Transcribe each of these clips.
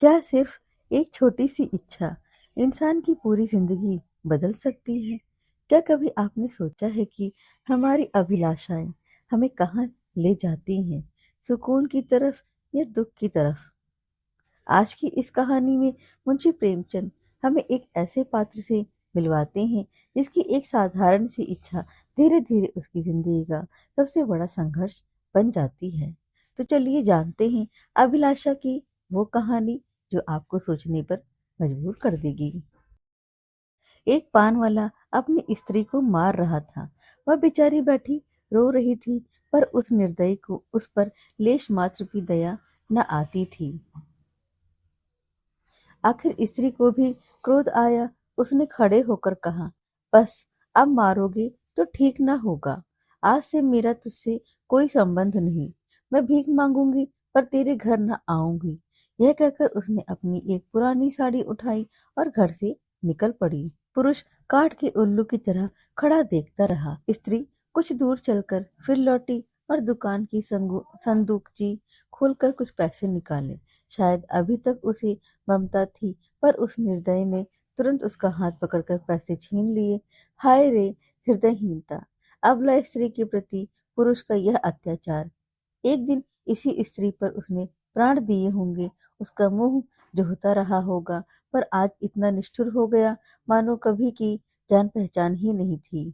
क्या सिर्फ एक छोटी सी इच्छा इंसान की पूरी जिंदगी बदल सकती है? क्या कभी आपने सोचा है कि हमारी अभिलाषाएं हमें कहाँ ले जाती हैं? सुकून की तरफ या दुख की तरफ? आज की इस कहानी में मुंशी प्रेमचंद हमें एक ऐसे पात्र से मिलवाते हैं जिसकी एक साधारण सी इच्छा धीरे धीरे उसकी जिंदगी का सबसे बड़ा संघर्ष बन जाती है। तो चलिए जानते हैं अभिलाषा की वो कहानी जो आपको सोचने पर मजबूर कर देगी। एक पान वाला अपनी स्त्री को मार रहा था। वह बेचारी बैठी रो रही थी, पर उस निर्दयी को उस पर लेश मात्र भी दया न आती थी। आखिर स्त्री को भी क्रोध आया। उसने खड़े होकर कहा, बस अब मारोगे तो ठीक ना होगा। आज से मेरा तुझसे कोई संबंध नहीं। मैं भीख मांगूंगी पर तेरे घर न आऊंगी। यह कहकर उसने अपनी एक पुरानी साड़ी उठाई और घर से निकल पड़ी। पुरुष काठ के उल्लू की तरह खड़ा देखता रहा। स्त्री कुछ दूर चलकर फिर लौटी और दुकान की संदूकची खोलकर कुछ पैसे निकाले। शायद अभी तक उसे ममता थी, पर उस निर्दयी ने तुरंत उसका हाथ पकड़कर पैसे छीन लिए। हाय रे हृदयहीनता! अबला स्त्री के प्रति पुरुष का यह अत्याचार! एक दिन इसी स्त्री पर उसने प्राण दिए होंगे। उसका मुंह जोहता रहा होगा, पर आज इतना निष्ठुर हो गया मानो कभी की जान पहचान ही नहीं थी।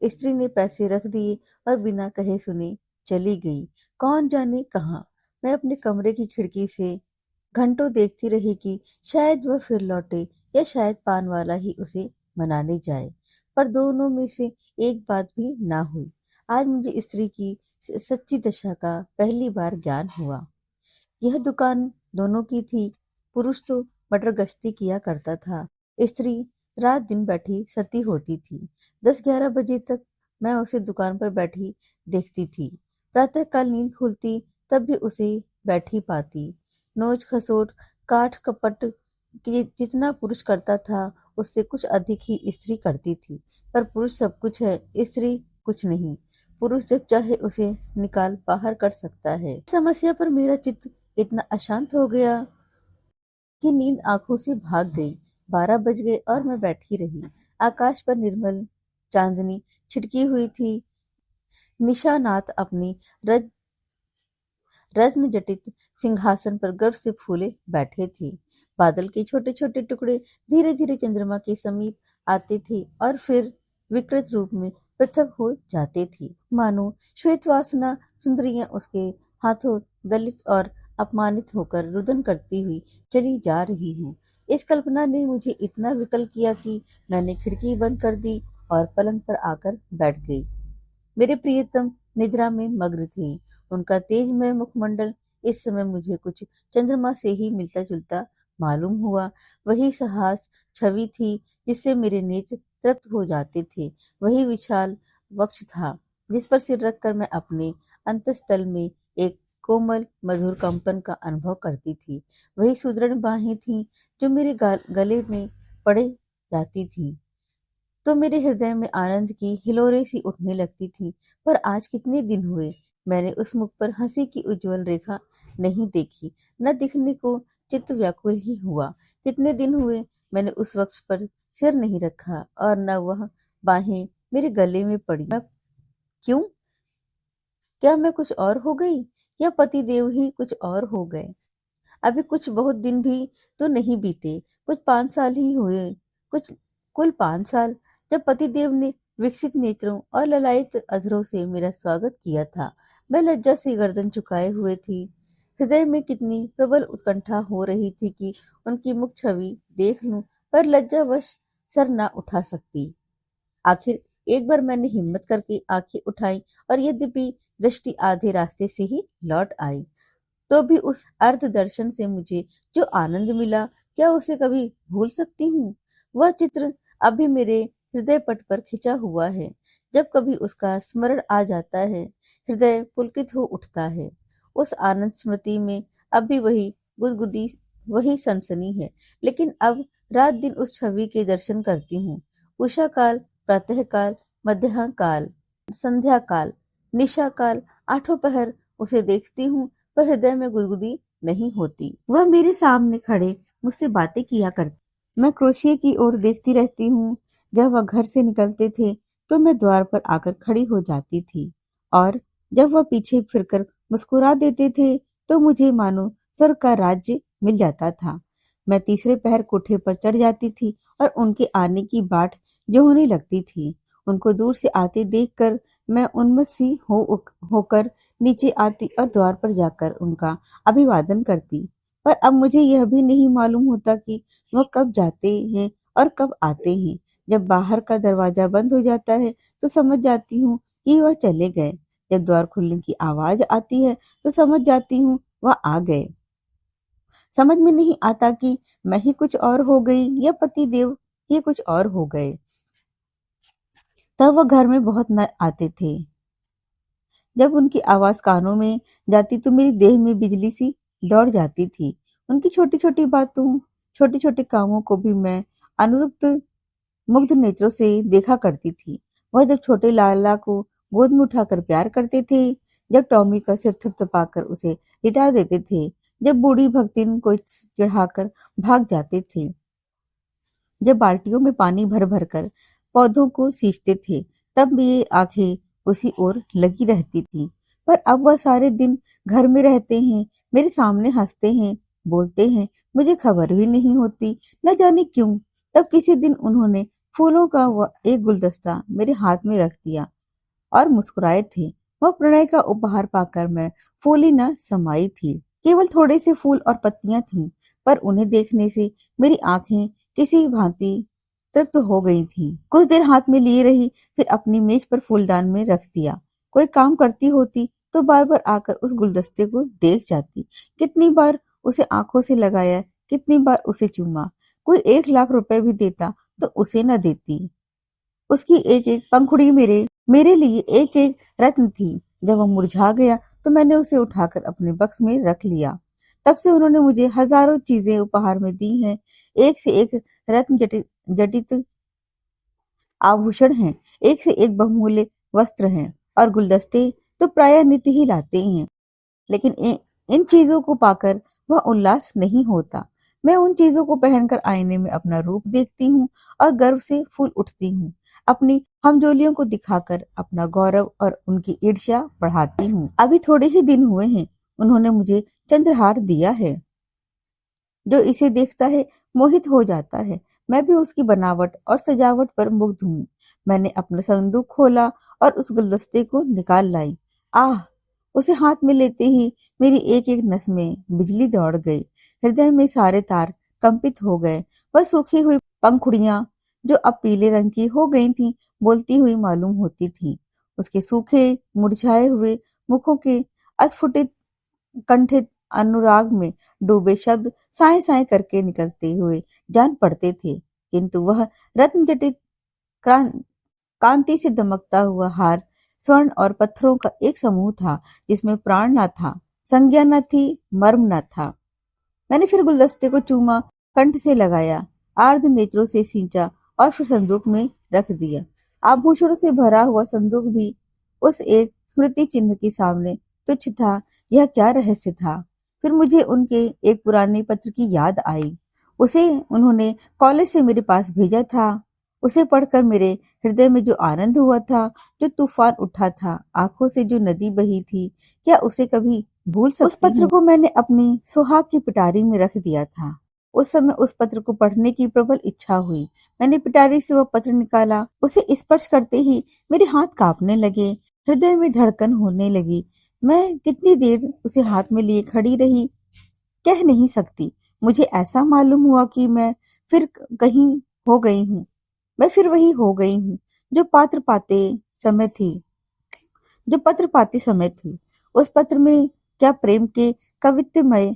स्त्री ने पैसे रख दिए और बिना कहे सुने चली गई, कौन जाने कहाँ। मैं अपने कमरे की खिड़की से घंटों देखती रही कि शायद वह फिर लौटे या शायद पान वाला ही उसे मनाने जाए, पर दोनों में से एक बात भी ना हुई। आज मुझे स्त्री की सच्ची दशा का पहली बार ज्ञान हुआ। यह दुकान दोनों की थी। पुरुष तो मटर गश्ती किया करता था, स्त्री रात दिन बैठी सती होती थी। 10-11 बजे तक मैं उसे दुकान पर बैठी देखती थी। प्रातःकाल नींद खुलती तब भी उसे बैठी पाती। नोच खसोट काठ कपट जितना पुरुष करता था उससे कुछ अधिक ही स्त्री करती थी। पर पुरुष सब कुछ है, स्त्री कुछ नहीं। पुरुष जब चाहे उसे निकाल बाहर कर सकता है। इस समस्या पर मेरा चित्त इतना अशांत हो गया कि नींद आंखों से भाग गई। 12 बज गए और मैं बैठी रही। आकाश पर निर्मल चांदनी छिटकी हुई थी। निशानाथ अपनी रत्न जटित सिंहासन पर गर्व से फूले बैठे थे। बादल के छोटे छोटे टुकड़े धीरे धीरे चंद्रमा के समीप आते थे और फिर विकृत रूप में पृथक हो जाते थे, मानो श्वेत वासना सुंदरियां उसके हाथों दलित और अपमानित होकर रुदन करती हुई चली जा रही हूँ। इस कल्पना ने मुझे इतना विकल किया कि मैंने खिड़की बंद कर दी और पलंग पर आकर बैठ गई। मेरे प्रियतम निद्रा में मग्न थे। उनका तेजमय मुखमंडल इस समय मुझे कुछ चंद्रमा से ही मिलता जुलता मालूम हुआ। वही सहास छवि थी जिससे मेरे नेत्र तृप्त हो जाते थे। वही विशाल वक्ष था जिस पर सिर रखकर मैं अपने अंतस्तल में एक कोमल मधुर कंपन का अनुभव करती थी। वही सुदृढ़ बाहें थीं जो मेरे गले में पड़े जाती थी तो मेरे हृदय में आनंद की हिलोरें सी उठने लगती थी। पर आज कितने दिन हुए मैंने उस मुख पर हंसी की उज्जवल रेखा नहीं देखी। न दिखने को चित्त व्याकुल ही हुआ। कितने दिन हुए मैंने उस वक्ष पर सिर नहीं रखा और न वह बाहें मेरे गले में पड़ी। मैं क्यों? क्या मैं कुछ और हो गई या पति देव ही कुछ और हो गए? अभी कुछ बहुत दिन भी तो नहीं बीते, कुछ 5 साल ही हुए। कुछ कुल 5 साल जब पतिदेव ने विकसित नेत्रों और ललायित अधरों से मेरा स्वागत किया था। मैं लज्जा से गर्दन झुकाए हुए थी। हृदय में कितनी प्रबल उत्कंठा हो रही थी कि उनकी मुख छवि देख लूं, पर लज्जावश सर ना उठा सकती। आखिर एक बार मैंने हिम्मत करके आंखें उठाई और यद्यपि दृष्टि आधे रास्ते से ही लौट आई, तो भी उस अर्ध दर्शन से मुझे जो आनंद मिला, क्या उसे कभी भूल सकती हूँ? वह चित्र अभी मेरे हृदय पट पर खिंचा हुआ है। जब कभी उसका स्मरण आ जाता है, हृदय पुलकित हो उठता है। उस आनंद स्मृति में अब भी वही गुदगुदी, वही सनसनी है, लेकिन अब रात दिन उस छवि के दर्शन करती हूँ। उषा काल, प्रातः काल, मध्याह्न काल, संध्या काल, निशा काल, आठों पहर उसे देखती हूँ, पर हृदय में गुदगुदी नहीं होती। वह मेरे सामने खड़े मुझसे बातें किया करते। मैं क्रोशिया की ओर देखती रहती हूँ। जब वह घर से निकलते थे तो मैं द्वार पर आकर खड़ी हो जाती थी, और जब वह पीछे फिरकर मुस्कुरा देते थे तो मुझे मानो स्वर्ग का राज्य मिल जाता था। मैं तीसरे पहर कोठे पर चढ़ जाती थी और उनके आने की बाट जो होने लगती थी। उनको दूर से आते देखकर मैं उन्मत्त सी होकर नीचे आती और द्वार पर जाकर उनका अभिवादन करती। पर अब मुझे यह भी नहीं मालूम होता कि वह कब जाते हैं और कब आते हैं। जब बाहर का दरवाजा बंद हो जाता है तो समझ जाती हूँ कि वह चले गए। जब द्वार खुलने की आवाज आती है तो समझ जाती हूँ वह आ गए। समझ में नहीं आता कि मैं ही कुछ और हो गई या पति देव ही कुछ और हो गए। तब वह घर में बहुत न आते थे। जब उनकी आवाज कानों में जाती तो मेरी देह में बिजली सी दौड़ जाती थी। उनकी छोटी छोटी बातों, छोटे छोटे कामों को भी मैं अनुरक्त मुग्ध नेत्रों से देखा करती थी। वह जब छोटे लाला को गोद में उठाकर प्यार करते थे, जब टॉमी का सिर थपथपाकर उसे लिटा देते थे, जब बूढ़ी भक्तिन को चढ़ाकर भाग जाते थे, जब बाल्टियों में पानी भर भर कर पौधों को सींचते थे, तब भी आंखें उसी ओर लगी रहती थी। पर अब वह सारे दिन घर में रहते हैं, मेरे सामने हंसते हैं, बोलते हैं, मुझे खबर भी नहीं होती। न जाने क्यों तब किसी दिन उन्होंने फूलों का वह एक गुलदस्ता मेरे हाथ में रख दिया और मुस्कुराए थे। वह प्रणय का उपहार पाकर मैं फूली न समाई थी। केवल थोड़े से फूल और पत्तियां थीं, पर उन्हें देखने से मेरी आंखें किसी भांति तृप्त हो गई थीं। कुछ देर हाथ में लिए रही, फिर अपनी मेज पर फूलदान में रख दिया। कोई काम करती होती तो बार बार आकर उस गुलदस्ते को देख जाती। कितनी बार उसे आंखों से लगाया, कितनी बार उसे चूमा। कोई 1 लाख रुपए भी देता तो उसे न देती। उसकी एक एक पंखुड़ी मेरे मेरे लिए एक एक रत्न थी। जब वह मुरझा गया तो मैंने उसे उठाकर अपने बक्स में रख लिया। तब से उन्होंने मुझे हजारों चीजें उपहार में दी हैं। एक से एक रत्न जटित जटित आभूषण हैं, एक से एक बहुमूल्य वस्त्र हैं, और गुलदस्ते तो प्रायः नित्य ही लाते हैं। लेकिन इन चीजों को पाकर वह उल्लास नहीं होता। मैं उन चीजों को पहनकर आईने में अपना रूप देखती हूँ और गर्व से फूल उठती हूँ। अपनी हमजोलियों को दिखाकर अपना गौरव और उनकी ईर्ष्या बढ़ाती हूँ। अभी थोड़े ही दिन हुए हैं, उन्होंने मुझे चंद्रहार दिया है। जो इसे देखता है मोहित हो जाता है। मैं भी उसकी बनावट और सजावट पर मुग्ध हूँ। मैंने अपना संदूक खोला और उस गुलदस्ते को निकाल लाई। आह! उसे हाथ में लेते ही मेरी एक एक नस में बिजली दौड़ गई। हृदय में सारे तार कंपित हो गए। वह सूखी हुई पंखुड़ियां जो अब पीले रंग की हो गई थीं, बोलती हुई मालूम होती थीं। उसके सूखे मुरझाए हुए मुखों के अस्फुटित कंठित अनुराग में डूबे शब्द साए साए करके निकलते हुए जान पड़ते थे। किंतु वह रत्न जटित कांति से दमकता हुआ हार स्वर्ण और पत्थरों का एक समूह था, जिसमें प्राण न था, संज्ञा न थी, मर्म न था। मैंने फिर गुलदस्ते को चूमा, कंठ से लगाया, आर्द्र नेत्रों से सींचा और फिर संदूक में रख दिया। आभूषणों से भरा हुआ संदूक भी उस एक स्मृति चिन्ह के सामने तुच्छ था। यह क्या रहस्य था? फिर मुझे उनके एक पुराने पत्र की याद आई। उसे उन्होंने कॉलेज से मेरे पास भेजा था। उसे पढ़कर मेरे हृदय में जो आनंद हुआ था, जो तूफान उठा था, आंखों से जो नदी बही थी, क्या उसे कभी भूल सकती उस पत्र को मैंने अपनी सुहाग की पिटारी में रख दिया था। उस समय उस पत्र को पढ़ने की प्रबल इच्छा हुई। मैंने पिटारी से वह पत्र निकाला। उसे स्पर्श करते ही मेरे हाथ कांपने लगे, हृदय में धड़कन होने लगी। मैं कितनी देर उसे हाथ में लिए खड़ी रही, कह नहीं सकती। मुझे ऐसा मालूम हुआ कि मैं फिर कहीं हो गई हूँ। मैं फिर वही हो गई हूँ जो पत्र पाते समय थी। उस पत्र में क्या प्रेम के कवित्वमय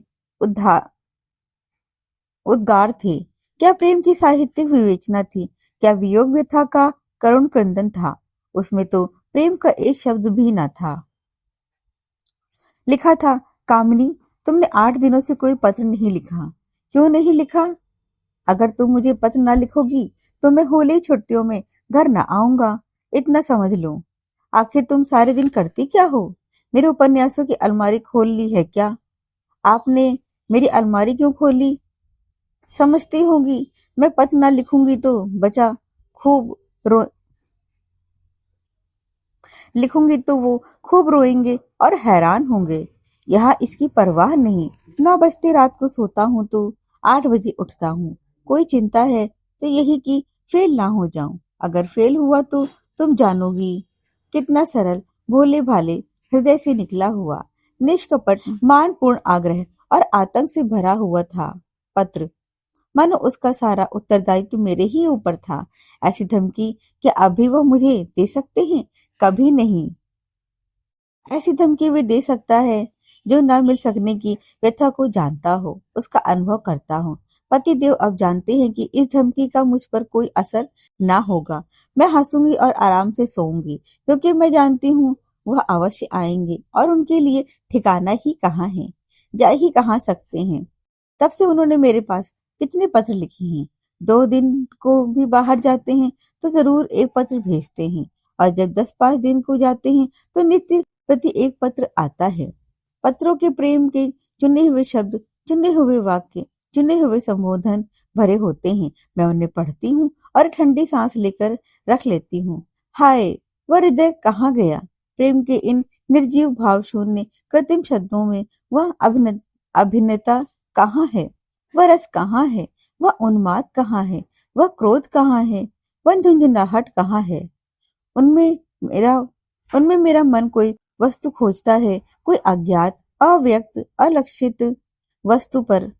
उद्गार थे, क्या प्रेम की साहित्यिक विवेचना थी, क्या वियोग व्यथा का करुण क्रंदन था। उसमें तो प्रेम का एक शब्द भी न था। लिखा था, कामिनी, तुमने 8 दिनों से कोई पत्र नहीं लिखा। क्यों नहीं लिखा? अगर तुम मुझे पत्र ना लिखोगी तो मैं होली छुट्टियों में घर ना आऊंगा, इतना समझ लो। आखिर तुम सारे दिन करती क्या हो? मेरे उपन्यासों की अलमारी खोल ली है क्या? आपने मेरी अलमारी क्यों खोली? समझती होंगी मैं पत्र ना लिखूंगी तो बचा खूब रो लिखूंगी तो वो खूब रोएंगे और हैरान होंगे। यहाँ इसकी परवाह नहीं। 9 बजते रात को सोता हूँ तो 8 बजे उठता हूँ। कोई चिंता है तो यही कि फेल ना हो जाऊं। अगर फेल हुआ तो तुम जानोगी। कितना सरल, भोले भाले हृदय से निकला हुआ, निष्कपट, मानपूर्ण आग्रह और आतंक से भरा हुआ था पत्र। मानो उसका सारा उत्तरदायित्व मेरे ही ऊपर था। ऐसी धमकी क्या अभी वह मुझे दे सकते हैं? कभी नहीं। ऐसी धमकी वे दे सकता है जो न मिल सकने की व्यथा को जानता हो, उसका अनुभव करता हो। पतिदेव अब जानते हैं कि इस धमकी का मुझ पर कोई असर ना होगा। मैं हंसूंगी और आराम से सोऊंगी, क्योंकि मैं जानती हूँ वह अवश्य आएंगे और उनके लिए ठिकाना ही कहाँ है, जा ही कहाँ सकते हैं। तब से उन्होंने मेरे पास कितने पत्र लिखे हैं। 2 दिन को भी बाहर जाते हैं तो जरूर एक पत्र भेजते हैं, और जब 10-5 दिन को जाते हैं तो नित्य प्रति एक पत्र आता है। पत्रों के प्रेम के चुने हुए शब्द, चुने हुए वाक्य, चुने हुए संबोधन भरे होते हैं। मैं उन्हें पढ़ती हूँ और ठंडी सांस लेकर रख लेती हूँ। हाय, वह हृदय कहाँ गया? प्रेम के इन निर्जीव भाव शून्य कृत्रिम शब्दों में वह अभिन्नता कहाँ है? वह रस कहाँ है? वह उन्माद कहाँ है? वह क्रोध कहाँ है? वह झुंझुनाहट कहाँ है? उनमें मेरा उनमें मेरा मन कोई वस्तु खोजता है, कोई अज्ञात, अव्यक्त, अलक्षित वस्तु पर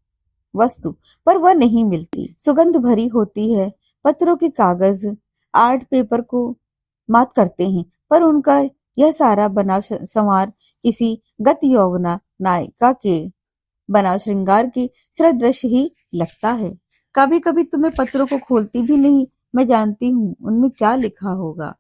वस्तु पर वह नहीं मिलती। सुगंध भरी होती है। पत्रों के कागज आर्ट पेपर को मात करते हैं, पर उनका यह सारा बनाव संवार किसी गत यौवना नायिका के बनाव श्रृंगार की सदृश ही लगता है। कभी कभी तुम्हें पत्रों को खोलती भी नहीं, मैं जानती हूँ उनमें क्या लिखा होगा।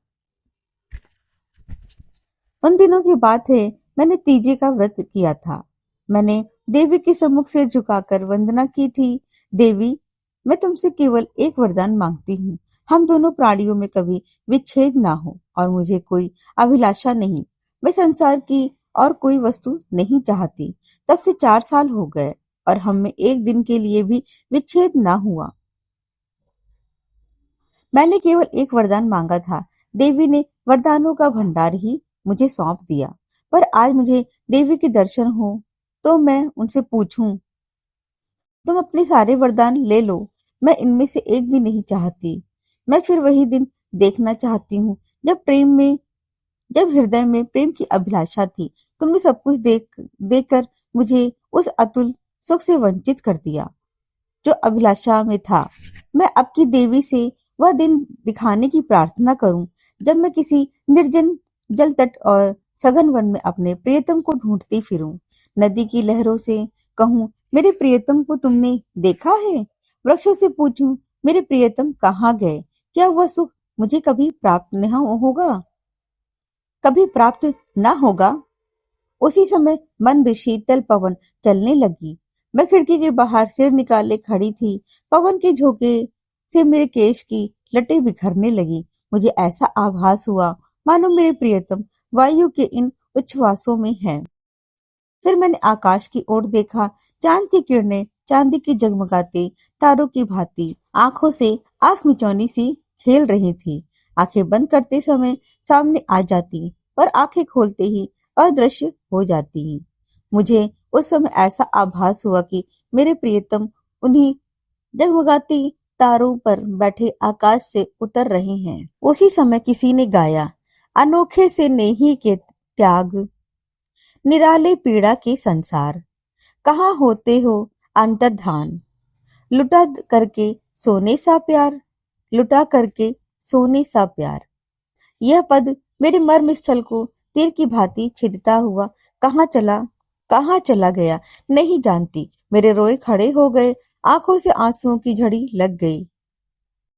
उन दिनों की बात है, मैंने तीजे का व्रत किया था। मैंने देवी के सम्मुख सिर झुकाकर वंदना की थी। देवी, मैं तुमसे केवल एक वरदान मांगती हूँ। हम दोनों प्राणियों में कभी विच्छेद ना हो, और मुझे कोई अभिलाषा नहीं। मैं संसार की और कोई वस्तु नहीं चाहती। तब से 4 साल हो गए और हम में एक दिन के लिए भी विच्छेद ना हुआ। मैंने केवल एक वरदान मांगा था। देवी ने वरदानों का भंडार ही मुझे सौंप दिया। पर आज मुझे देवी के दर्शन हो तो मैं उनसे पूछूं, तुम अपने सारे वरदान ले लो, मैं इनमें से एक भी नहीं चाहती। मैं फिर वही दिन देखना चाहती हूँ जब हृदय में प्रेम की अभिलाषा थी। तुमने सब कुछ देखकर मुझे उस अतुल सुख से वंचित कर दिया जो अभिलाषा में था। मैं अब की देवी से वह दिन दिखाने की प्रार्थना करूं जब मैं किसी निर्जन जल तट और सघन वन में अपने प्रियतम को ढूंढती फिरूं। नदी की लहरों से कहूं, मेरे प्रियतम को तुमने देखा है? वृक्षों से पूछूं, मेरे प्रियतम कहाँ गए? क्या वह सुख मुझे कभी प्राप्त न होगा? उसी समय मंद शीतल पवन चलने लगी। मैं खिड़की के बाहर सिर निकाले खड़ी थी। पवन के झोंके से मेरे केश की लटें बिखरने लगी। मुझे ऐसा आभास हुआ मानो मेरे प्रियतम वायु के इन उच्छ्वासों में हैं। फिर मैंने आकाश की ओर देखा। चांद की किरणें चांदी की जगमगाते तारों की भांति आंखों से आंख मिचौनी सी खेल रही थी। आंखें बंद करते समय सामने आ जाती, पर आंखें खोलते ही अदृश्य हो जाती। मुझे उस समय ऐसा आभास हुआ कि मेरे प्रियतम उन्हीं जगमगाती तारों पर बैठे आकाश से उतर रहे हैं। उसी समय किसी ने गाया, अनोखे से नेही के त्याग, निराले पीड़ा के संसार, कहाँ होते हो अंतर्धान, लुटा करके सोने सा प्यार, लुटा करके सोने सा प्यार। यह पद मेरे मर्म स्थल को तीर की भांति छिदता हुआ कहाँ चला गया नहीं जानती। मेरे रोए खड़े हो गए, आंखों से आंसुओं की झड़ी लग गई।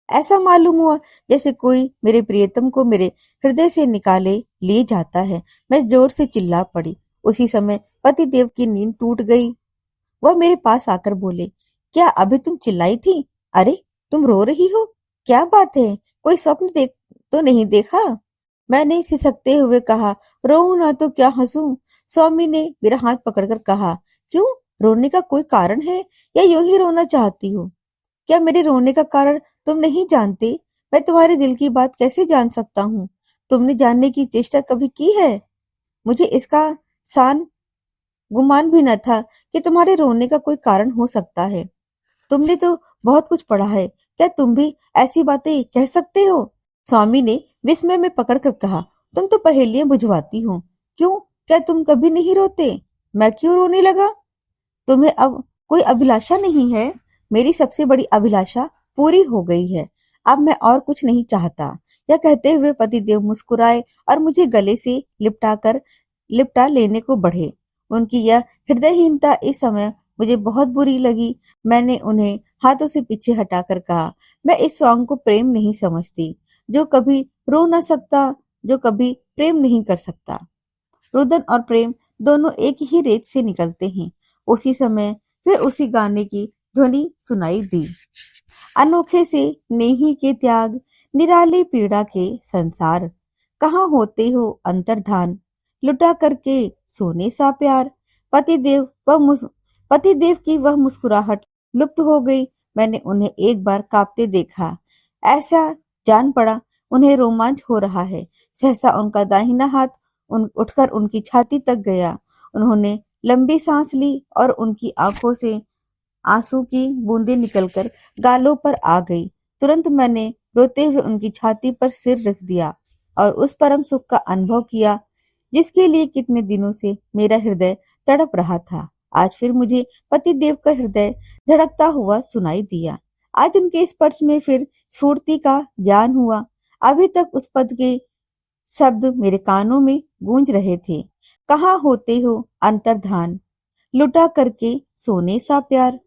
ऐसा मालूम हुआ जैसे कोई मेरे प्रियतम को मेरे हृदय से निकाले ले जाता है। मैं जोर से चिल्ला पड़ी। उसी समय पतिदेव की नींद टूट गई। वह मेरे पास आकर बोले, क्या अभी तुम चिल्लाई थी? अरे, तुम रो रही हो? क्या बात है? कोई स्वप्न देख तो नहीं देखा? मैंने सिसकते हुए कहा, रोऊं ना तो क्या हंसूं? स्वामी ने मेरा हाथ पकड़कर कहा, क्यों, रोने का कोई कारण है या यूं ही रोना चाहती हो? क्या मेरे रोने का कारण तुम नहीं जानते? मैं तुम्हारे दिल की बात कैसे जान सकता हूँ? तुमने जानने की चेष्टा कभी की है? मुझे इसका सान गुमान भी न था कि तुम्हारे रोने का कोई कारण हो सकता है। तुमने तो बहुत कुछ पढ़ा है, क्या तुम भी ऐसी बातें कह सकते हो? स्वामी ने विस्मय में पकड़कर कहा, तुम तो पहेलियां बुझवाती हो। क्यों? क्या तुम कभी नहीं रोते? मैं क्यों रोने लगा? तुम्हें अब कोई अभिलाषा नहीं है? मेरी सबसे बड़ी अभिलाषा पूरी हो गई है। अब मैं और कुछ नहीं चाहता। यह कहते हुए पतिदेव मुस्कुराए और मुझे गले से लिपटा लेने को बढ़े। उनकी यह हृदयहीनता इस समय मुझे बहुत बुरी लगी। मैंने उन्हें हाथों से पीछे हटाकर कहा, मैं इस सॉन्ग को प्रेम नहीं समझती। जो कभी रो न सकता, जो कभी प्रेम नहीं कर सकता। रुदन और प्रेम दोनों एक ही रेत से निकलते हैं। उसी समय फिर उसी गाने की ध्वनि सुनाई दी। अनोखे से नेही के त्याग, निराली पीड़ा के संसार, कहाँ होते हो अंतर्धान, लुटा करके सोने सा प्यार। पतिदेव पतिदेव की वह मुस्कुराहट लुप्त हो गई। मैंने उन्हें एक बार कांपते देखा। ऐसा जान पड़ा उन्हें रोमांच हो रहा है। सहसा उनका दाहिना हाथ उठकर उनकी छाती तक गया। उन्होंने लंबी सांस ली और उनकी आंखों से आंसू की बूंदें निकलकर गालों पर आ गई। तुरंत मैंने रोते हुए उनकी छाती पर सिर रख दिया और उस परम सुख का अनुभव किया जिसके लिए कितने दिनों से मेरा हृदय तड़प रहा था। आज फिर मुझे पति देव का हृदय धड़कता हुआ सुनाई दिया। आज उनके स्पर्श में फिर स्फूर्ति का ज्ञान हुआ। अभी तक उस पद के शब्द मेरे कानों में गूंज रहे थे। कहाँ होते हो अंतर्धान, लुटा करके सोने सा प्यार।